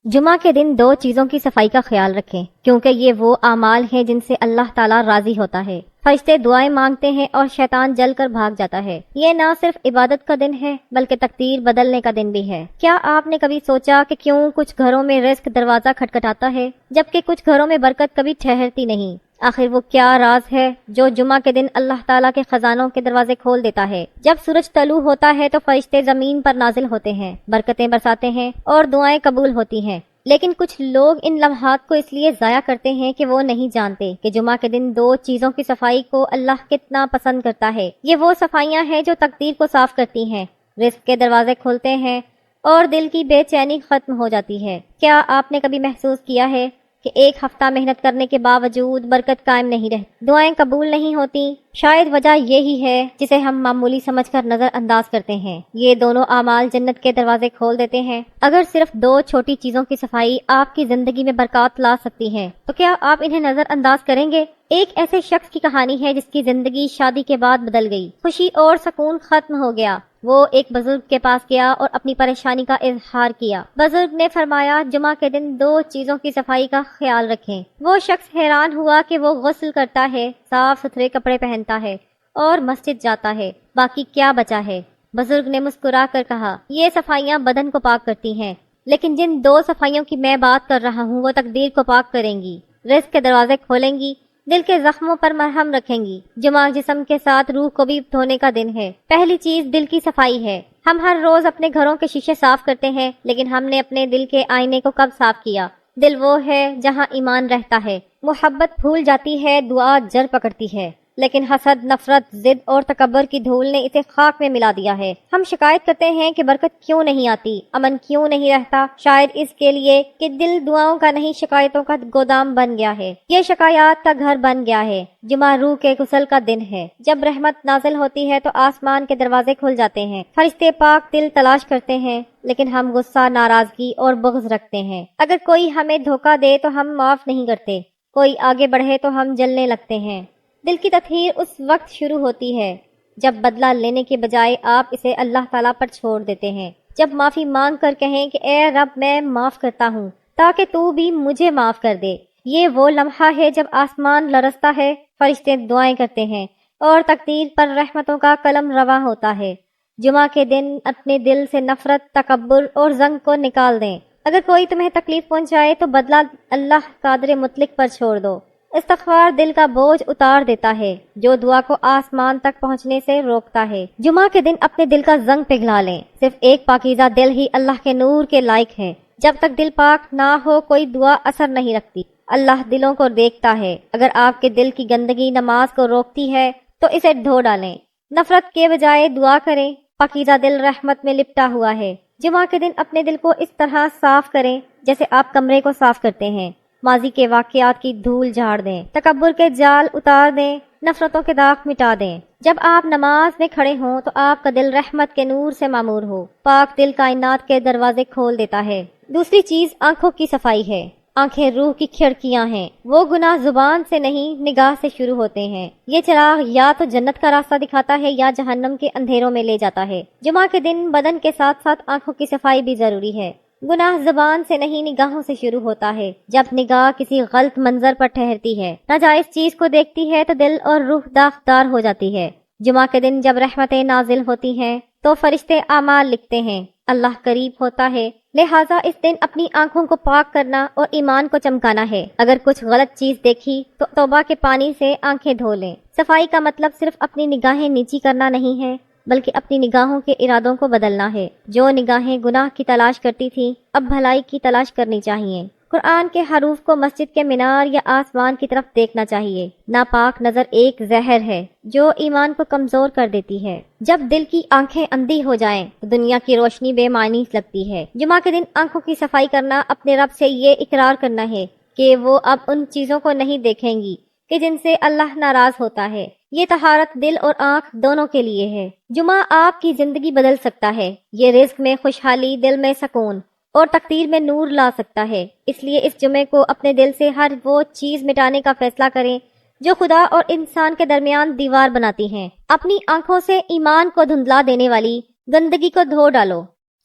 جمعہ کے دن 2 چیزوں کی صفائی کا خیال رکھیں، کیونکہ یہ وہ اعمال ہیں جن سے اللہ تعالیٰ راضی ہوتا ہے۔ فرشتے دعائیں مانگتے ہیں اور شیطان جل کر بھاگ جاتا ہے۔ یہ نہ صرف عبادت کا دن ہے بلکہ تقدیر بدلنے کا دن بھی ہے۔ کیا آپ نے کبھی سوچا کہ کیوں کچھ گھروں میں رزق دروازہ کھٹکھٹاتا ہے جبکہ کچھ گھروں میں برکت کبھی ٹھہرتی نہیں؟ آخر وہ کیا راز ہے جو جمعہ کے دن اللہ تعالیٰ کے خزانوں کے دروازے کھول دیتا ہے؟ جب سورج طلوع ہوتا ہے تو فرشتے زمین پر نازل ہوتے ہیں، برکتیں برساتے ہیں اور دعائیں قبول ہوتی ہیں۔ لیکن کچھ لوگ ان لمحات کو اس لیے ضائع کرتے ہیں کہ وہ نہیں جانتے کہ جمعہ کے دن 2 چیزوں کی صفائی کو اللہ کتنا پسند کرتا ہے۔ یہ وہ صفائیاں ہیں جو تقدیر کو صاف کرتی ہیں، رزق کے دروازے کھولتے ہیں اور دل کی بے چینی ختم ہو جاتی ہے۔ کیا آپ نے کبھی محسوس کیا ہے کہ ایک ہفتہ محنت کرنے کے باوجود برکت قائم نہیں رہتی، دعائیں قبول نہیں ہوتی؟ شاید وجہ یہی ہے جسے ہم معمولی سمجھ کر نظر انداز کرتے ہیں۔ یہ دونوں اعمال جنت کے دروازے کھول دیتے ہیں۔ اگر صرف 2 چھوٹی چیزوں کی صفائی آپ کی زندگی میں برکات لا سکتی ہے تو کیا آپ انہیں نظر انداز کریں گے؟ ایک ایسے شخص کی کہانی ہے جس کی زندگی شادی کے بعد بدل گئی، خوشی اور سکون ختم ہو گیا۔ وہ ایک بزرگ کے پاس گیا اور اپنی پریشانی کا اظہار کیا۔ بزرگ نے فرمایا، جمعہ کے دن 2 چیزوں کی صفائی کا خیال رکھیں۔ وہ شخص حیران ہوا کہ وہ غسل کرتا ہے، صاف ستھرے کپڑے پہنتا ہے اور مسجد جاتا ہے، باقی کیا بچا ہے؟ بزرگ نے مسکرا کر کہا، یہ صفائیاں بدن کو پاک کرتی ہیں، لیکن جن 2 صفائیوں کی میں بات کر رہا ہوں وہ تقدیر کو پاک کریں گی، رزق کے دروازے کھولیں گی، دل کے زخموں پر مرہم رکھیں گی۔ جمعہ جسم کے ساتھ روح کو بھی دھونے کا دن ہے۔ پہلی چیز دل کی صفائی ہے۔ ہم ہر روز اپنے گھروں کے شیشے صاف کرتے ہیں، لیکن ہم نے اپنے دل کے آئینے کو کب صاف کیا؟ دل وہ ہے جہاں ایمان رہتا ہے، محبت پھول جاتی ہے، دعا جڑ پکڑتی ہے، لیکن حسد، نفرت، ضد اور تکبر کی دھول نے اسے خاک میں ملا دیا ہے۔ ہم شکایت کرتے ہیں کہ برکت کیوں نہیں آتی، امن کیوں نہیں رہتا؟ شاید اس کے لیے کہ دل دعاؤں کا نہیں، شکایتوں کا گودام بن گیا ہے، یہ شکایات کا گھر بن گیا ہے۔ جمعہ روح کے غسل کا دن ہے۔ جب رحمت نازل ہوتی ہے تو آسمان کے دروازے کھل جاتے ہیں، فرشتے پاک دل تلاش کرتے ہیں، لیکن ہم غصہ، ناراضگی اور بغض رکھتے ہیں۔ اگر کوئی ہمیں دھوکہ دے تو ہم معاف نہیں کرتے، کوئی آگے بڑھے تو ہم جلنے لگتے ہیں۔ دل کی تطہیر اس وقت شروع ہوتی ہے جب بدلہ لینے کے بجائے آپ اسے اللہ تعالیٰ پر چھوڑ دیتے ہیں، جب معافی مانگ کر کہیں کہ اے رب، میں معاف کرتا ہوں تاکہ تو بھی مجھے معاف کر دے۔ یہ وہ لمحہ ہے جب آسمان لرزتا ہے، فرشتے دعائیں کرتے ہیں اور تقدیر پر رحمتوں کا قلم رواں ہوتا ہے۔ جمعہ کے دن اپنے دل سے نفرت، تکبر اور زنگ کو نکال دیں۔ اگر کوئی تمہیں تکلیف پہنچائے تو بدلہ اللہ قادر مطلق پر چھوڑ دو۔ استغفار دل کا بوجھ اتار دیتا ہے جو دعا کو آسمان تک پہنچنے سے روکتا ہے۔ جمعہ کے دن اپنے دل کا زنگ پگھلا لیں۔ صرف ایک پاکیزہ دل ہی اللہ کے نور کے لائق ہے۔ جب تک دل پاک نہ ہو کوئی دعا اثر نہیں رکھتی۔ اللہ دلوں کو دیکھتا ہے۔ اگر آپ کے دل کی گندگی نماز کو روکتی ہے تو اسے دھو ڈالیں۔ نفرت کے بجائے دعا کریں۔ پاکیزہ دل رحمت میں لپٹا ہوا ہے۔ جمعہ کے دن اپنے دل کو اس طرح صاف کریں جیسے آپ کمرے کو صاف کرتے ہیں۔ ماضی کے واقعات کی دھول جھاڑ دیں، تکبر کے جال اتار دیں، نفرتوں کے داغ مٹا دیں۔ جب آپ نماز میں کھڑے ہوں تو آپ کا دل رحمت کے نور سے معمور ہو۔ پاک دل کائنات کے دروازے کھول دیتا ہے۔ دوسری چیز آنکھوں کی صفائی ہے۔ آنکھیں روح کی کھڑکیاں ہیں۔ وہ گناہ زبان سے نہیں، نگاہ سے شروع ہوتے ہیں۔ یہ چراغ یا تو جنت کا راستہ دکھاتا ہے یا جہنم کے اندھیروں میں لے جاتا ہے۔ جمعہ کے دن بدن کے ساتھ ساتھ آنکھوں کی صفائی بھی ضروری ہے۔ گناہ زبان سے نہیں، نگاہوں سے شروع ہوتا ہے۔ جب نگاہ کسی غلط منظر پر ٹھہرتی ہے، ناجائز چیز کو دیکھتی ہے تو دل اور روح داغدار ہو جاتی ہے۔ جمعہ کے دن جب رحمتیں نازل ہوتی ہیں تو فرشتے اعمال لکھتے ہیں، اللہ قریب ہوتا ہے، لہٰذا اس دن اپنی آنکھوں کو پاک کرنا اور ایمان کو چمکانا ہے۔ اگر کچھ غلط چیز دیکھی تو توبہ کے پانی سے آنکھیں دھو لیں۔ صفائی کا مطلب صرف اپنی نگاہیں نیچی کرنا نہیں ہے بلکہ اپنی نگاہوں کے ارادوں کو بدلنا ہے۔ جو نگاہیں گناہ کی تلاش کرتی تھیں اب بھلائی کی تلاش کرنی چاہیے۔ قرآن کے حروف کو مسجد کے مینار یا آسمان کی طرف دیکھنا چاہیے۔ ناپاک نظر ایک زہر ہے جو ایمان کو کمزور کر دیتی ہے۔ جب دل کی آنکھیں اندھی ہو جائیں تو دنیا کی روشنی بے معنی لگتی ہے۔ جمعہ کے دن آنکھوں کی صفائی کرنا اپنے رب سے یہ اقرار کرنا ہے کہ وہ اب ان چیزوں کو نہیں دیکھیں گی کہ جن سے اللہ ناراض ہوتا ہے۔ یہ طہارت دل اور آنکھ دونوں کے لیے ہے۔ جمعہ آپ کی زندگی بدل سکتا ہے۔ یہ رزق میں خوشحالی، دل میں سکون اور تقدیر میں نور لا سکتا ہے۔ اس لیے اس جمعے کو اپنے دل سے ہر وہ چیز مٹانے کا فیصلہ کریں جو خدا اور انسان کے درمیان دیوار بناتی ہیں۔ اپنی آنکھوں سے ایمان کو دھندلا دینے والی گندگی کو دھو ڈالو۔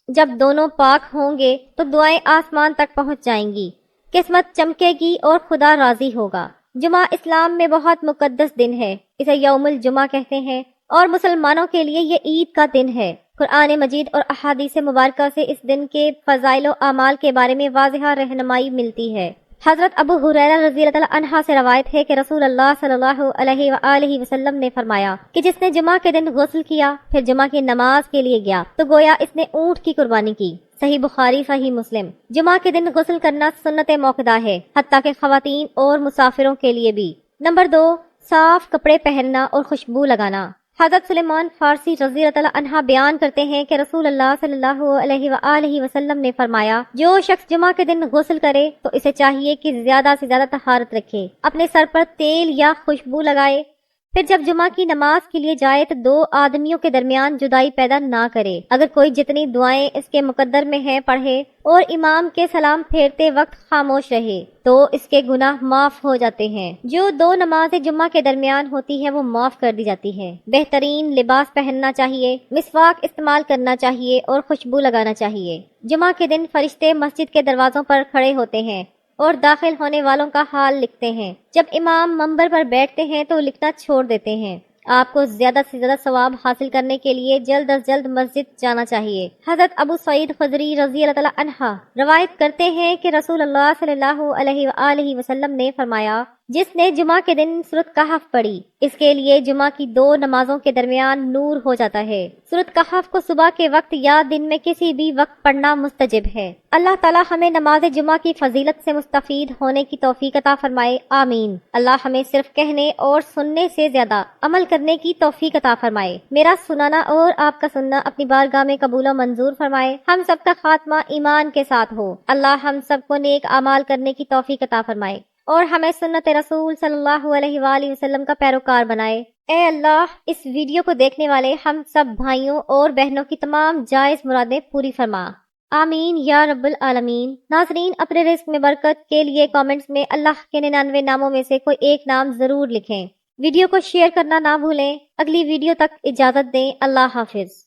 جب دونوں پاک ہوں گے تو دعائیں آسمان تک پہنچ جائیں گی، قسمت چمکے گی اور خدا راضی ہوگا۔ جمعہ اسلام میں بہت مقدس دن ہے، اسے یوم الجمعہ کہتے ہیں، اور مسلمانوں کے لیے یہ عید کا دن ہے۔ قرآن مجید اور احادیث مبارکہ سے اس دن کے فضائل و اعمال کے بارے میں واضح رہنمائی ملتی ہے۔ حضرت ابو ہریرہ رضی اللہ عنہ سے روایت ہے کہ رسول اللہ صلی اللہ علیہ وآلہ وسلم نے فرمایا کہ جس نے جمعہ کے دن غسل کیا پھر جمعہ کی نماز کے لیے گیا تو گویا اس نے اونٹ کی قربانی کی۔ صحیح بخاری صحیح مسلم۔ جمعہ کے دن غسل کرنا سنت موقدہ ہے، حتیٰ کہ خواتین اور مسافروں کے لیے بھی۔ نمبر 2، صاف کپڑے پہننا اور خوشبو لگانا۔ حضرت سلیمان فارسی رضی اللہ عنہ بیان کرتے ہیں کہ رسول اللہ صلی اللہ علیہ وآلہ وسلم نے فرمایا، جو شخص جمعہ کے دن غسل کرے تو اسے چاہیے کہ زیادہ سے زیادہ طہارت رکھے، اپنے سر پر تیل یا خوشبو لگائے، پھر جب جمعہ کی نماز کے لیے جائے تو 2 آدمیوں کے درمیان جدائی پیدا نہ کرے۔ اگر کوئی جتنی دعائیں اس کے مقدر میں ہیں پڑھے اور امام کے سلام پھیرتے وقت خاموش رہے تو اس کے گناہ معاف ہو جاتے ہیں۔ جو 2 نمازیں جمعہ کے درمیان ہوتی ہیں وہ معاف کر دی جاتی ہے۔ بہترین لباس پہننا چاہیے، مسواک استعمال کرنا چاہیے اور خوشبو لگانا چاہیے۔ جمعہ کے دن فرشتے مسجد کے دروازوں پر کھڑے ہوتے ہیں اور داخل ہونے والوں کا حال لکھتے ہیں۔ جب امام منبر پر بیٹھتے ہیں تو لکھنا چھوڑ دیتے ہیں۔ آپ کو زیادہ سے زیادہ ثواب حاصل کرنے کے لیے جلد از جلد مسجد جانا چاہیے۔ حضرت ابو سعید خدری رضی اللہ عنہ روایت کرتے ہیں کہ رسول اللہ صلی اللہ علیہ وآلہ وسلم نے فرمایا، جس نے جمعہ کے دن سورۃ کہف پڑھی اس کے لیے جمعہ کی 2 نمازوں کے درمیان نور ہو جاتا ہے۔ سورۃ کہف کو صبح کے وقت یا دن میں کسی بھی وقت پڑھنا مستجب ہے۔ اللہ تعالی ہمیں نماز جمعہ کی فضیلت سے مستفید ہونے کی توفیق عطا فرمائے، آمین۔ اللہ ہمیں صرف کہنے اور سننے سے زیادہ عمل کرنے کی توفیق عطا فرمائے۔ میرا سنانا اور آپ کا سننا اپنی بارگاہ میں قبول و منظور فرمائے۔ ہم سب کا خاتمہ ایمان کے ساتھ ہو۔ اللہ ہم سب کو نیک اعمال کرنے کی توفیق عطا فرمائے اور ہمیں سنت رسول صلی اللہ علیہ وآلہ وسلم کا پیروکار بنائے۔ اے اللہ، اس ویڈیو کو دیکھنے والے ہم سب بھائیوں اور بہنوں کی تمام جائز مرادیں پوری فرما، آمین یا رب العالمین۔ ناظرین، اپنے رزق میں برکت کے لیے کامنٹس میں اللہ کے 99 ناموں میں سے کوئی ایک نام ضرور لکھیں۔ ویڈیو کو شیئر کرنا نہ بھولیں۔ اگلی ویڈیو تک اجازت دیں۔ اللہ حافظ۔